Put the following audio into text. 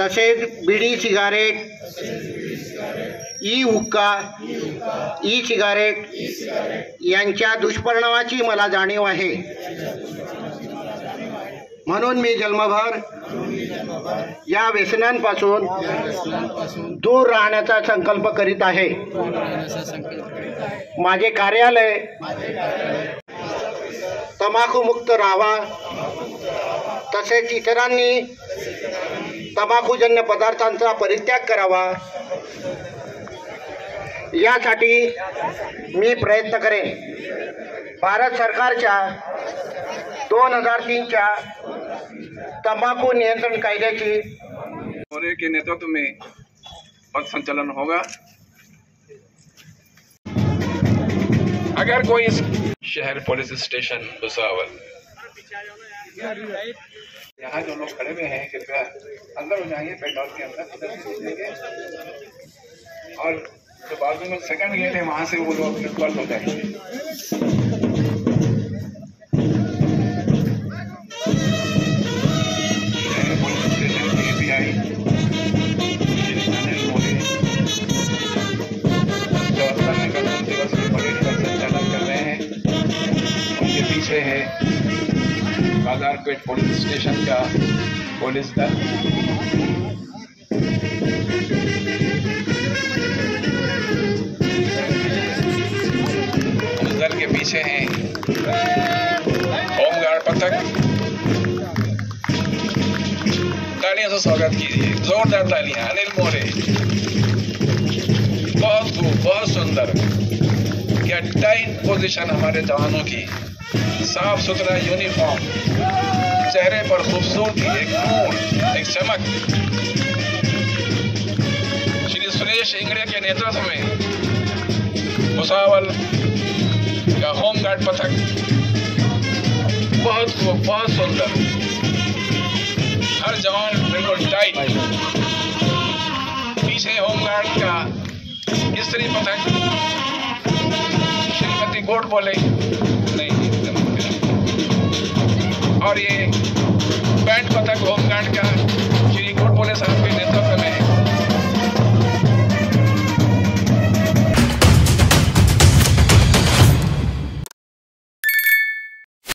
तसेच BD cigarette, ई हुक्का, e cigarette यांच्या दुष्परिणामाची मला जाणीव आहे. म्हणून मी जन्मभर या व्यसनांपासून दूर राहण्याचा संकल्प करीत आहे. माझे कार्यालय तंबाखूमुक्त राहावा, तसेच इतरांनी तंबाखूजन्य पदार्थांचा परित्याग करावा यासाठी मी प्रयत्न करेन. भारत सरकारच्या 2003च्या तंबाकू नियंत्रण कायद्याची मोरे के नेतृत्व में पथ संचलन होगा. अगर कोई शहर पुलिस स्टेशन भुसावल, यहाँ जो लोग खड़े हुए हैं कृपया अंदर हो जाएंगे, पेट्रोल के अंदर और जो बाजू में सेकंड गेट है वहां से वो लोग निकल हो जाएंगे. पुलिस स्टेशन के API अनिल मोरे जो गणतंत्र दिवस की परेड का संचालन कर रहे हैं, उनके पीछे है बाजारपेट पुलिस स्टेशन का पुलिस दल. उस दल के पीछे हैं होमगार्ड पथक. तालियों से स्वागत कीजिए, जोरदार तालियां. अनिल मोरे, बहुत खूब, बहुत सुंदर. क्या टाइट पोजीशन हमारे जवानों की, साफ सुथरा यूनिफॉर्म, चेहरे पर खूबसूरती, एक नूर, एक चमक. श्री सुरेश इंगड़े के नेतृत्व में भुसावल का होमगार्ड पथक बहुत खूब, बहुत सुंदर. हर जवान बिल्कुल टाइट. पीछे होमगार्ड का स्त्री पथक, श्रीमती गोट बोले नहीं, और ये बैंड पथक होमगार्ड का